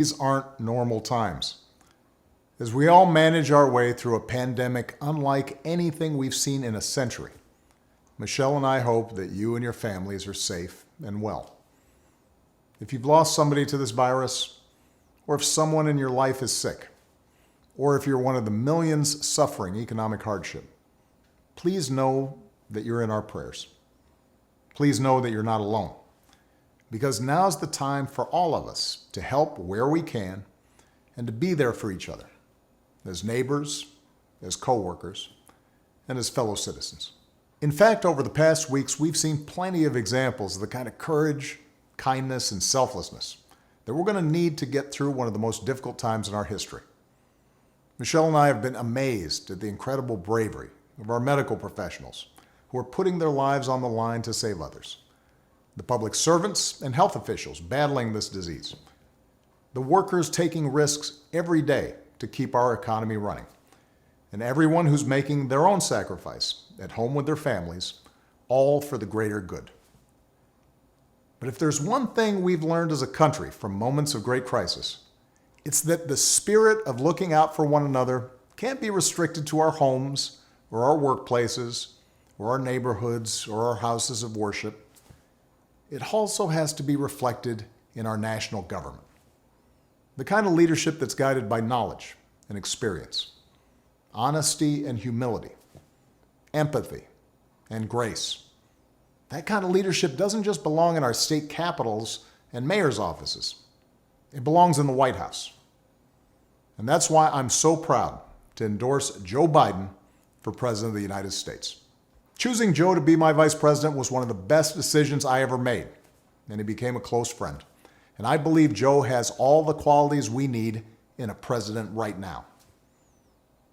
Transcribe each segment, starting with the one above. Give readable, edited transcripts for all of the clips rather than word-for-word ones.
These aren't normal times. As we all manage our way through a pandemic unlike anything we've seen in a century, Michelle and I hope that you and your families are safe and well. If you've lost somebody to this virus, or if someone in your life is sick, or if you're one of the millions suffering economic hardship, please know that you're in our prayers. Please know that you're not alone, because now's the time for all of us to help where we can and to be there for each other, as neighbors, as co-workers, and as fellow citizens. In fact, over the past weeks, we've seen plenty of examples of the kind of courage, kindness, and selflessness that we're going to need to get through one of the most difficult times in our history. Michelle and I have been amazed at the incredible bravery of our medical professionals who are putting their lives on the line to save others, the public servants and health officials battling this disease, the workers taking risks every day to keep our economy running, and everyone who's making their own sacrifice at home with their families, all for the greater good. But if there's one thing we've learned as a country from moments of great crisis, it's that the spirit of looking out for one another can't be restricted to our homes or our workplaces or our neighborhoods or our houses of worship. It also has to be reflected in our national government. The kind of leadership that's guided by knowledge and experience, honesty and humility, empathy and grace. That kind of leadership doesn't just belong in our state capitals and mayor's offices. It belongs in the White House. And that's why I'm so proud to endorse Joe Biden for President of the United States. Choosing Joe to be my vice president was one of the best decisions I ever made, and he became a close friend. And I believe Joe has all the qualities we need in a president right now.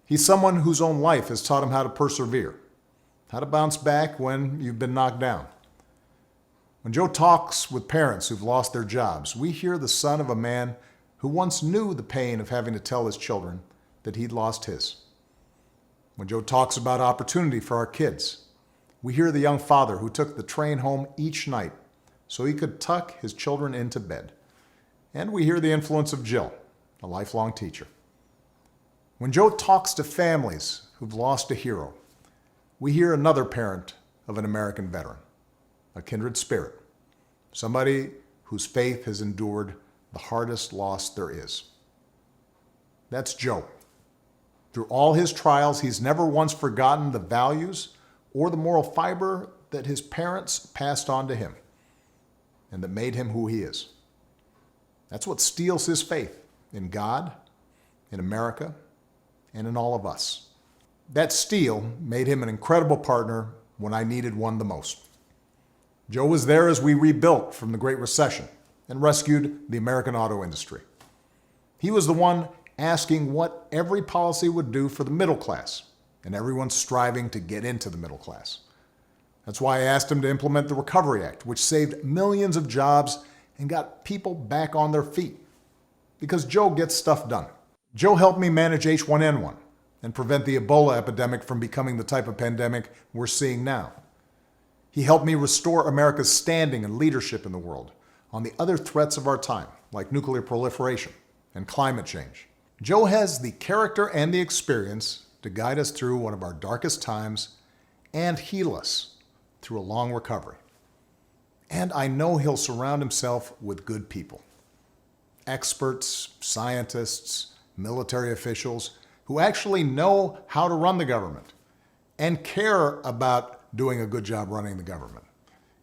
He's someone whose own life has taught him how to persevere, how to bounce back when you've been knocked down. When Joe talks with parents who've lost their jobs, we hear the son of a man who once knew the pain of having to tell his children that he'd lost his. When Joe talks about opportunity for our kids, we hear the young father who took the train home each night so he could tuck his children into bed. And we hear the influence of Jill, a lifelong teacher. When Joe talks to families who've lost a hero, we hear another parent of an American veteran, a kindred spirit, somebody whose faith has endured the hardest loss there is. That's Joe. Through all his trials, he's never once forgotten the values or the moral fiber that his parents passed on to him and that made him who he is. That's what steels his faith in God, in America, and in all of us. That steel made him an incredible partner when I needed one the most. Joe was there as we rebuilt from the Great Recession and rescued the American auto industry. He was the one asking what every policy would do for the middle class and everyone striving to get into the middle class. That's why I asked him to implement the Recovery Act, which saved millions of jobs and got people back on their feet. Because Joe gets stuff done. Joe helped me manage H1N1 and prevent the Ebola epidemic from becoming the type of pandemic we're seeing now. He helped me restore America's standing and leadership in the world on the other threats of our time, like nuclear proliferation and climate change. Joe has the character and the experience to guide us through one of our darkest times and heal us through a long recovery. And I know he'll surround himself with good people, experts, scientists, military officials who actually know how to run the government and care about doing a good job running the government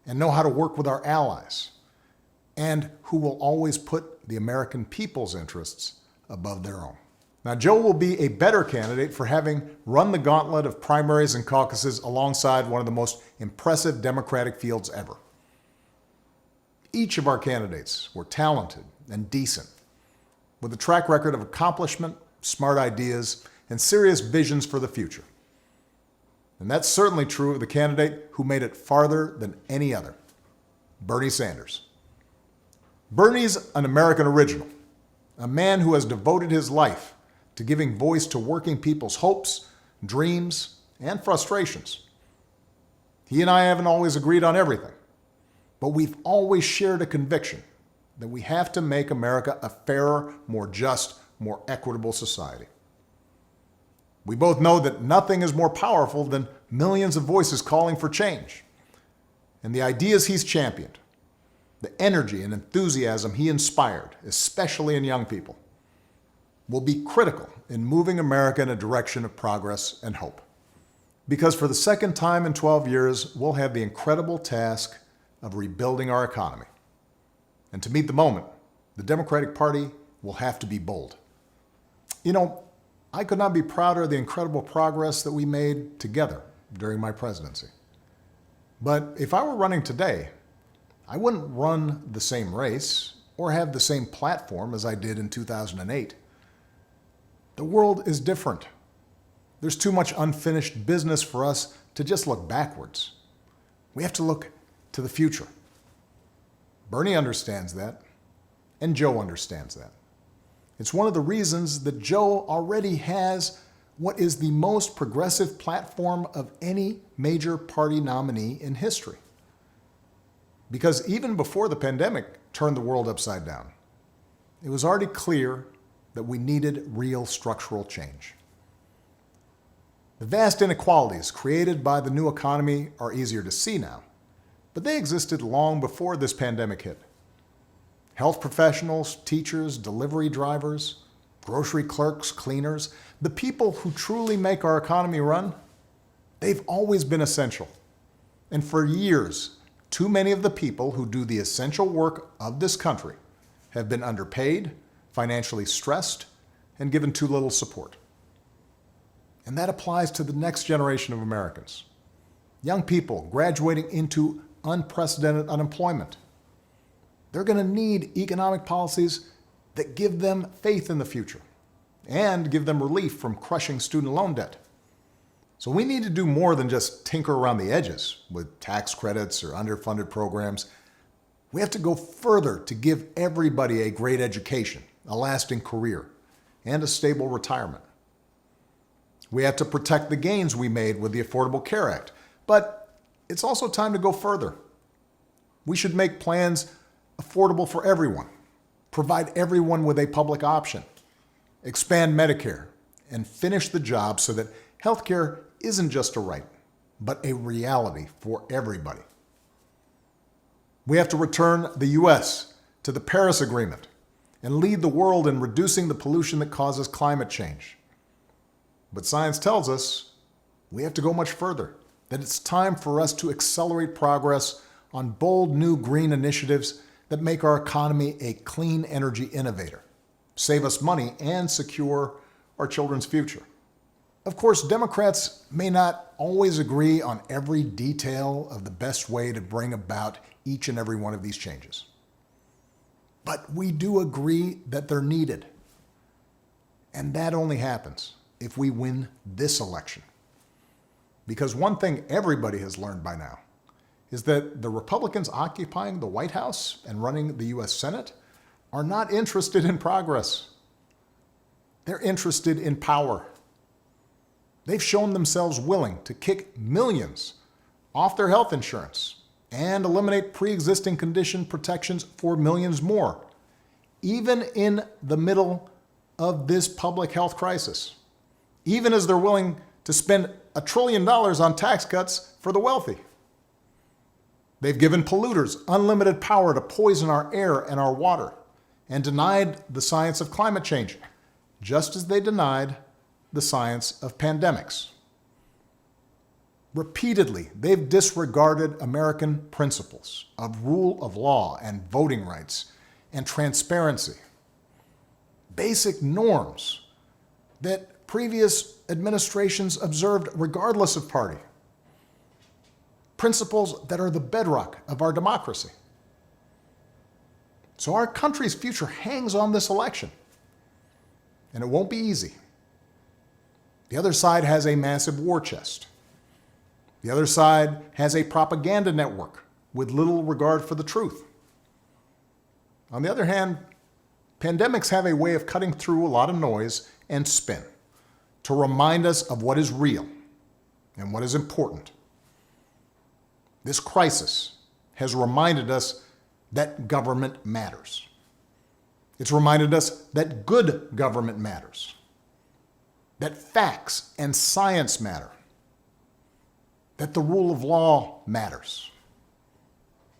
and know how to work with our allies and who will always put the American people's interests above their own. Now, Joe will be a better candidate for having run the gauntlet of primaries and caucuses alongside one of the most impressive Democratic fields ever. Each of our candidates were talented and decent, with a track record of accomplishment, smart ideas, and serious visions for the future. And that's certainly true of the candidate who made it farther than any other, Bernie Sanders. Bernie's an American original, a man who has devoted his life to giving voice to working people's hopes, dreams, and frustrations. He and I haven't always agreed on everything, but we've always shared a conviction that we have to make America a fairer, more just, more equitable society. We both know that nothing is more powerful than millions of voices calling for change. And the ideas he's championed, the energy and enthusiasm he inspired, especially in young people, will be critical in moving America in a direction of progress and hope. Because for the second time in 12 years, we'll have the incredible task of rebuilding our economy. And to meet the moment, the Democratic Party will have to be bold. You know, I could not be prouder of the incredible progress that we made together during my presidency. But if I were running today, I wouldn't run the same race or have the same platform as I did in 2008. The world is different. There's too much unfinished business for us to just look backwards. We have to look to the future. Bernie understands that, and Joe understands that. It's one of the reasons that Joe already has what is the most progressive platform of any major party nominee in history. Because even before the pandemic turned the world upside down, it was already clear that we needed real structural change. The vast inequalities created by the new economy are easier to see now, but they existed long before this pandemic hit. Health professionals, teachers, delivery drivers, grocery clerks, cleaners, the people who truly make our economy run, they've always been essential. And for years, too many of the people who do the essential work of this country have been underpaid, financially stressed, and given too little support. And that applies to the next generation of Americans. Young people graduating into unprecedented unemployment. They're going to need economic policies that give them faith in the future and give them relief from crushing student loan debt. So we need to do more than just tinker around the edges with tax credits or underfunded programs. We have to go further to give everybody a great education, a lasting career, and a stable retirement. We have to protect the gains we made with the Affordable Care Act, but it's also time to go further. We should make plans affordable for everyone, provide everyone with a public option, expand Medicare, and finish the job so that healthcare isn't just a right, but a reality for everybody. We have to return the U.S. to the Paris Agreement and lead the world in reducing the pollution that causes climate change. But science tells us we have to go much further, that it's time for us to accelerate progress on bold new green initiatives that make our economy a clean energy innovator, save us money, and secure our children's future. Of course, Democrats may not always agree on every detail of the best way to bring about each and every one of these changes. But we do agree that they're needed. And that only happens if we win this election. Because one thing everybody has learned by now is that the Republicans occupying the White House and running the U.S. Senate are not interested in progress. They're interested in power. They've shown themselves willing to kick millions off their health insurance and eliminate pre-existing condition protections for millions more, even in the middle of this public health crisis, even as they're willing to spend $1 trillion on tax cuts for the wealthy. They've given polluters unlimited power to poison our air and our water and denied the science of climate change, just as they denied the science of pandemics. Repeatedly, they've disregarded American principles of rule of law and voting rights and transparency, basic norms that previous administrations observed regardless of party, principles that are the bedrock of our democracy. So our country's future hangs on this election, and it won't be easy. The other side has a massive war chest. The other side has a propaganda network with little regard for the truth. On the other hand, pandemics have a way of cutting through a lot of noise and spin to remind us of what is real and what is important. This crisis has reminded us that government matters. It's reminded us that good government matters, that facts and science matter, that the rule of law matters,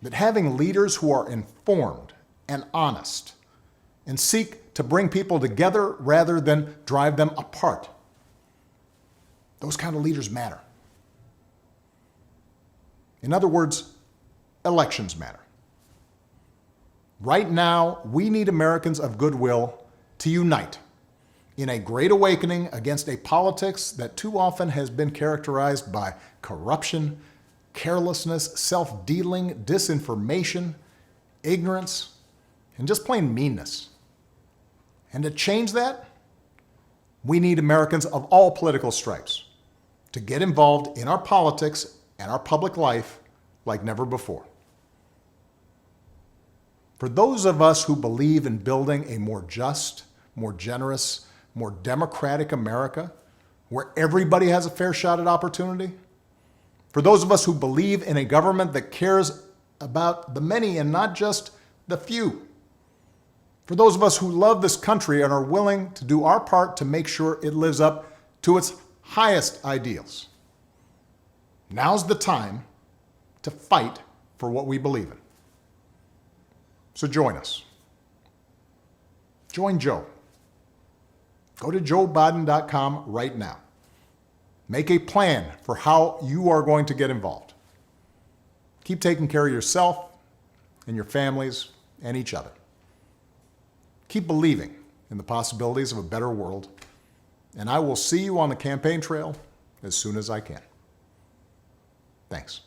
that having leaders who are informed and honest and seek to bring people together rather than drive them apart, those kind of leaders matter. In other words, elections matter. Right now, we need Americans of goodwill to unite in a great awakening against a politics that too often has been characterized by corruption, carelessness, self-dealing, disinformation, ignorance, and just plain meanness. And to change that, we need Americans of all political stripes to get involved in our politics and our public life like never before. For those of us who believe in building a more just, more generous, more democratic America, where everybody has a fair shot at opportunity, for those of us who believe in a government that cares about the many and not just the few, for those of us who love this country and are willing to do our part to make sure it lives up to its highest ideals, now's the time to fight for what we believe in. So join us. Join Joe. Go to joebiden.com right now. Make a plan for how you are going to get involved. Keep taking care of yourself and your families and each other. Keep believing in the possibilities of a better world, and I will see you on the campaign trail as soon as I can. Thanks.